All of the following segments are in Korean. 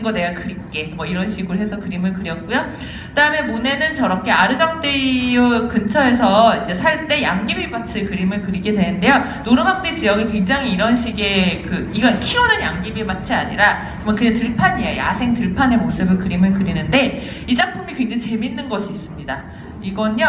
있는 거 내가 그릴게. 뭐 이런 식으로 해서 그림을 그렸고요. 그다음에 모네는 저렇게 아르장떼유 근처에서 이제 살 때 양귀비밭을 그림을 그리게 되는데요. 노르망디 지역이 굉장히 이런 식의 이건 키우는 양귀비밭이 아니라 정말 그냥 들판이에요. 야생 들판의 모습을 그림을 그리는데 이 작품이 굉장히 재밌는 것이 있습니다. 이건요,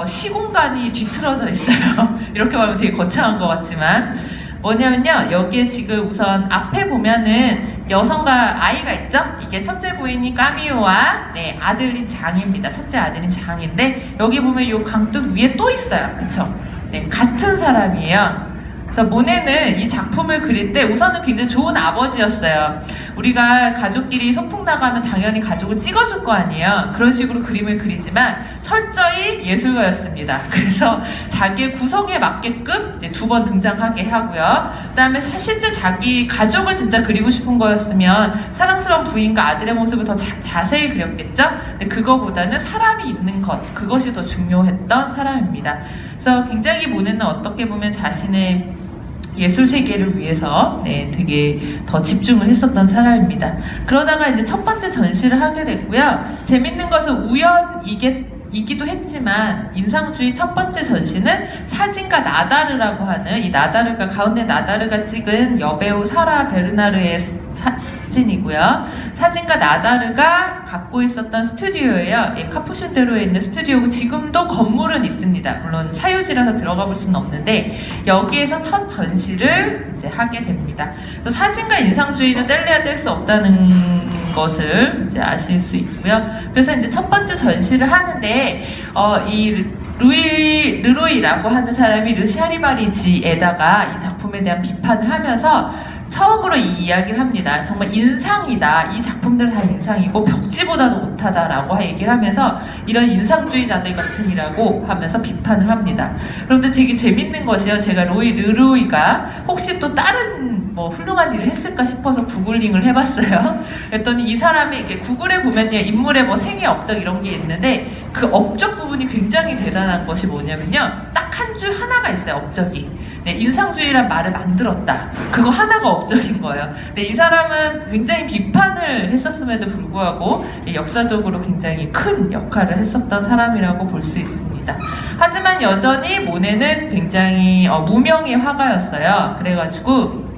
시공간이 뒤틀어져 있어요. 이렇게 말하면 되게 거창한 것 같지만 뭐냐면요, 여기에 지금 우선 앞에 보면은 여성과 아이가 있죠? 이게 첫째 부인이 까미오와 아들이 장입니다. 첫째 아들이 장인데 여기 보면 이 강둑 위에 또 있어요. 그쵸? 네, 같은 사람이에요. 그래서 모네는 이 작품을 그릴 때 우선은 굉장히 좋은 아버지였어요. 우리가 가족끼리 소풍 나가면 당연히 가족을 찍어줄 거 아니에요. 그런 식으로 그림을 그리지만 철저히 예술가였습니다. 그래서 자기의 구성에 맞게끔 이제 2번 등장하게 하고요. 그 다음에 실제 자기 가족을 진짜 그리고 싶은 거였으면 사랑스러운 부인과 아들의 모습을 더 자세히 그렸겠죠? 근데 그거보다는 사람이 있는 것, 그것이 더 중요했던 사람입니다. 그래서 굉장히 모네는 어떻게 보면 자신의 예술 세계를 위해서 되게 더 집중을 했었던 사람입니다. 그러다가 이제 첫 번째 전시를 하게 됐고요. 재밌는 것은 우연이기도 했지만 인상주의 첫 번째 전시는 사진가 나다르라고 하는 이 나다르가 가운데 나다르가 찍은 여배우 사라 베르나르의 사진이고요. 사진가 나다르가 갖고 있었던 스튜디오예요. 카푸슈대로에 있는 스튜디오고 지금도 건물은 있습니다. 물론 사유지라서 들어가 볼 수는 없는데 여기에서 첫 전시를 이제 하게 됩니다. 그래서 사진가 인상주의는 뗄래야 뗄 수 없다는 것을 이제 아실 수 있고요. 그래서 이제 첫 번째 전시를 하는데 이 르로이라고 하는 사람이 르샤리바리지에다가 이 작품에 대한 비판을 하면서 처음으로 이 이야기를 합니다. 정말 인상이다. 이 작품들은 다 인상이고 벽지보다도 못하다라고 얘기를 하면서 이런 인상주의자들 같으니라고 하면서 비판을 합니다. 그런데 되게 재밌는 것이요. 제가 르로이가 혹시 또 다른 뭐 훌륭한 일을 했을까 싶어서 구글링을 해봤어요. 그랬더니 이 사람이 이렇게 구글에 보면요, 인물의 뭐 생애 업적 이런 게 있는데 그 업적 부분이 굉장히 대단한 것이 뭐냐면요, 딱 한 줄 하나가 있어요. 업적이. 인상주의란 말을 만들었다. 그거 하나가 업적인 거예요. 근데 이 사람은 굉장히 비판을 했었음에도 불구하고 역사적으로 굉장히 큰 역할을 했었던 사람이라고 볼 수 있습니다. 하지만 여전히 모네는 굉장히 무명의 화가였어요. 그래가지고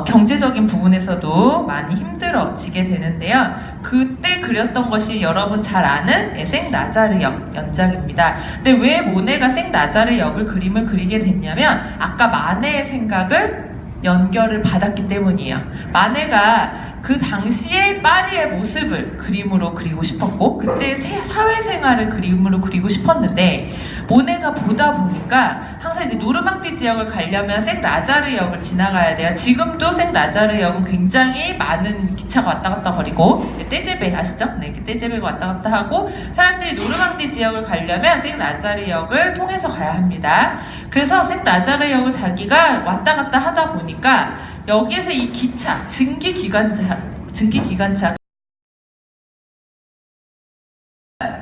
경제적인 부분에서도 많이 힘들어지게 되는데요. 그때 그렸던 것이 여러분 잘 아는 생라자르 역 연작입니다. 근데 왜 모네가 생라자르 역을 그림을 그리게 됐냐면 아까 마네의 생각을 연결을 받았기 때문이에요. 마네가 그 당시에 파리의 모습을 그림으로 그리고 싶었고 그때 사회생활을 그림으로 그리고 싶었는데 모네가 보다 보니까 항상 이제 노르망디 지역을 가려면 생라자르 역을 지나가야 돼요. 지금도 생라자르 역은 굉장히 많은 기차가 왔다 갔다 거리고 떼제베 아시죠? 네, 떼제베가 왔다 갔다 하고 사람들이 노르망디 지역을 가려면 생라자르 역을 통해서 가야 합니다. 그래서 생라자르 역을 자기가 왔다 갔다 하다 보니까 여기에서 이 기차, 증기기관차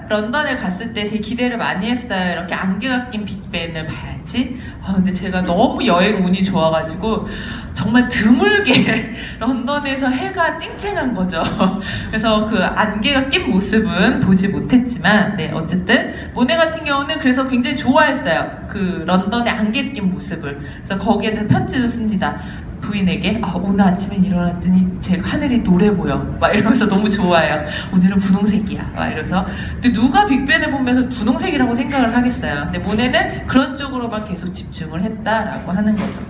런던에 갔을 때 되게 기대를 많이 했어요. 이렇게 안개가 낀 빅벤을 봐야지. 근데 제가 너무 여행 운이 좋아가지고 정말 드물게 런던에서 해가 쨍쨍한 거죠. 그래서 그 안개가 낀 모습은 보지 못했지만 어쨌든 모네 같은 경우는 그래서 굉장히 좋아했어요. 그 런던의 안개 낀 모습을. 그래서 거기에 대해서 편지도 씁니다. 부인에게 오늘 아침에 일어났더니 제가 하늘이 노래 보여 막 이러면서 너무 좋아해요. 오늘은 분홍색이야 막 이러면서. 근데 누가 빅벤을 보면서 분홍색이라고 생각을 하겠어요. 근데 모네는 그런 쪽으로만 계속 집중을 했다라고 하는 거죠.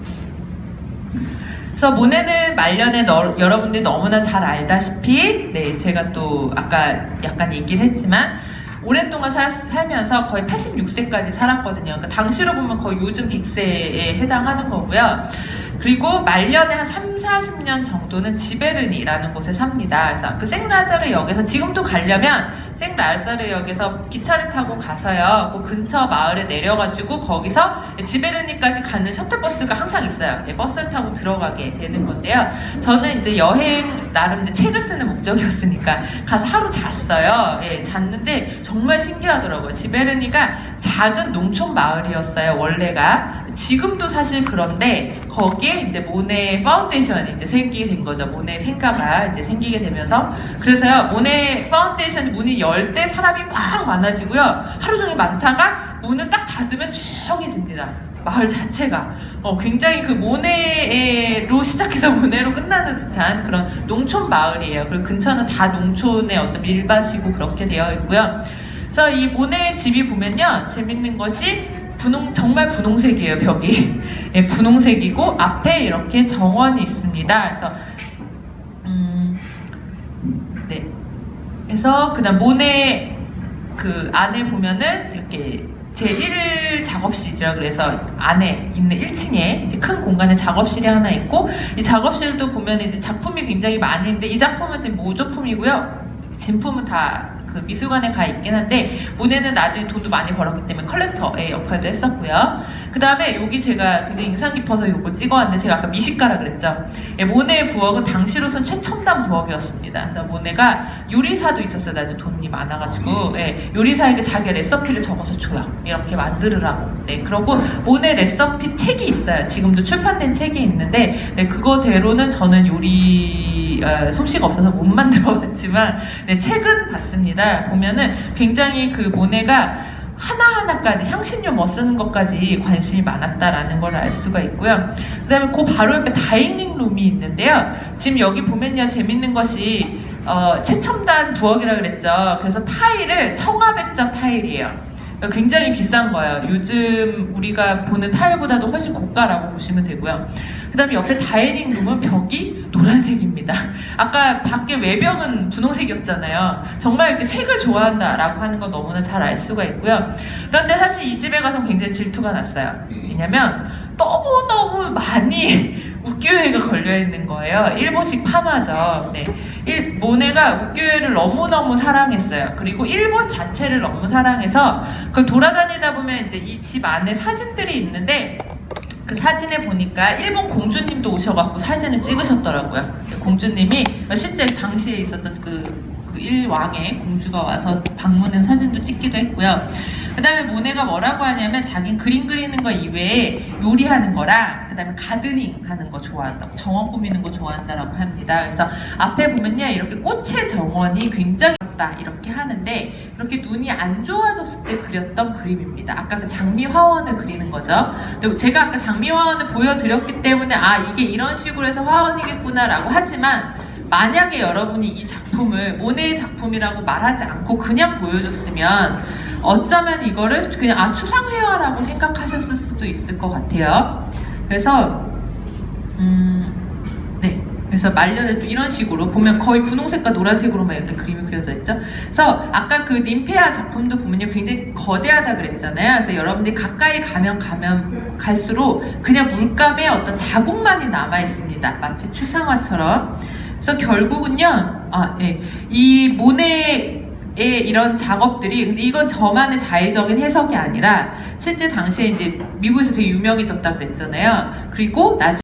그래서 모네는 말년에 여러분들이 너무나 잘 알다시피 제가 또 아까 약간 얘기를 했지만 오랫동안 살면서 거의 86세까지 살았거든요. 그러니까 당시로 보면 거의 요즘 100세에 해당하는 거고요. 그리고 말년에 한 30-40년 정도는 지베르니라는 곳에 삽니다. 그래서 그 생라자르 역에서 지금도 가려면 생라자르 역에서 기차를 타고 가서요. 그 근처 마을에 내려가지고 거기서 지베르니까지 가는 셔틀버스가 항상 있어요. 버스를 타고 들어가게 되는 건데요. 저는 이제 여행 나름 이제 책을 쓰는 목적이었으니까 가서 하루 잤어요. 잤는데 정말 신기하더라고요. 지베르니가 작은 농촌 마을이었어요. 원래가. 지금도 사실 그런데 거기에 여기에 이제 모네 파운데이션이 이제 생기게 된 거죠. 모네 생가가 이제 생기게 되면서 그래서요 모네 파운데이션 문이 열 때 사람이 막 많아지고요. 하루 종일 많다가 문을 딱 닫으면 조용해집니다. 마을 자체가 굉장히 그 모네로 시작해서 모네로 끝나는 듯한 그런 농촌 마을이에요. 그리고 근처는 다 농촌의 어떤 밀밭이고 그렇게 되어 있고요. 그래서 이 모네 집이 보면요 재밌는 것이 정말 분홍색이에요. 벽이 예, 분홍색이고 앞에 이렇게 정원이 있습니다. 그래서 네. 그래서 그다음 모네 그 안에 보면은 이렇게 제1 작업실이라 그래서 안에 있는 1층에 이제 큰 공간에 작업실이 하나 있고 이 작업실도 보면 이제 작품이 굉장히 많이 있는데 이 작품은 지금 모조품이고요. 진품은 다 그 미술관에 가 있긴 한데 모네는 나중에 돈도 많이 벌었기 때문에 컬렉터의 역할도 했었고요. 그 다음에 여기 제가 굉장히 인상 깊어서 이걸 찍어왔는데 제가 아까 미식가라 그랬죠. 예, 모네의 부엌은 당시로선 최첨단 부엌이었습니다. 그래서 모네가 요리사도 있었어요. 나중에 돈이 많아가지고 예, 요리사에게 자기 레시피를 적어서 줘요. 이렇게 만들으라고. 네, 그러고 모네 레시피 책이 있어요. 지금도 출판된 책이 있는데 네, 그거대로는 저는 요리 솜씨가 없어서 못 만들어봤지만 네, 책은 봤습니다. 보면은 굉장히 그 모네가 하나하나까지 향신료 뭐 쓰는 것까지 관심이 많았다라는 걸 알 수가 있고요. 그 다음에 그 바로 옆에 다이닝 룸이 있는데요. 지금 여기 보면요 재밌는 것이 최첨단 부엌이라 그랬죠. 그래서 타일을 청아백자 타일이에요. 굉장히 비싼 거예요. 요즘 우리가 보는 타일보다도 훨씬 고가라고 보시면 되고요. 그 다음에 옆에 다이닝 룸은 벽이 노란색입니다. 아까 밖에 외벽은 분홍색이었잖아요. 정말 이렇게 색을 좋아한다라고 하는 거 너무나 잘 알 수가 있고요. 그런데 사실 이 집에 가서 굉장히 질투가 났어요. 왜냐면 너무너무 많이 우큐에가 걸려있는 거예요. 일본식 판화죠. 네. 모네가 우큐에를 너무너무 사랑했어요. 그리고 일본 자체를 너무 사랑해서 그걸 돌아다니다 보면 이제 이 집 안에 사진들이 있는데 그 사진에 보니까 일본 공주님도 오셔갖고 사진을 찍으셨더라고요. 공주님이 실제 당시에 있었던 그 일왕의 공주가 와서 방문한 사진도 찍기도 했고요. 그 다음에 모네가 뭐라고 하냐면 자기는 그림 그리는 거 이외에 요리하는 거랑 그 다음에 가드닝 하는 거 좋아한다고 정원 꾸미는 거 좋아한다라고 합니다. 그래서 앞에 보면요 이렇게 꽃의 정원이 굉장히 이렇게 하는데 이렇게 눈이 안 좋아졌을 때 그렸던 그림입니다. 아까 그 장미화원을 그리는 거죠. 근데 제가 아까 장미화원을 보여드렸기 때문에 아 이게 이런 식으로 해서 화원이겠구나 라고 하지만 만약에 여러분이 이 작품을 모네의 작품이라고 말하지 않고 그냥 보여줬으면 어쩌면 이거를 그냥 추상회화라고 생각하셨을 수도 있을 것 같아요. 그래서 네. 그래서 말년에 또 이런 식으로 보면 거의 분홍색과 노란색으로만 이렇게 그림이 그려져 있죠. 그래서 아까 그 님페아 작품도 보면요 굉장히 거대하다 그랬잖아요. 그래서 여러분들이 가까이 가면 갈수록 그냥 물감에 어떤 자국만이 남아 있습니다. 마치 추상화처럼. 그래서 결국은요, 이 모네의 이런 작업들이, 근데 이건 저만의 자의적인 해석이 아니라 실제 당시에 이제 미국에서 되게 유명해졌다 그랬잖아요. 그리고 나중에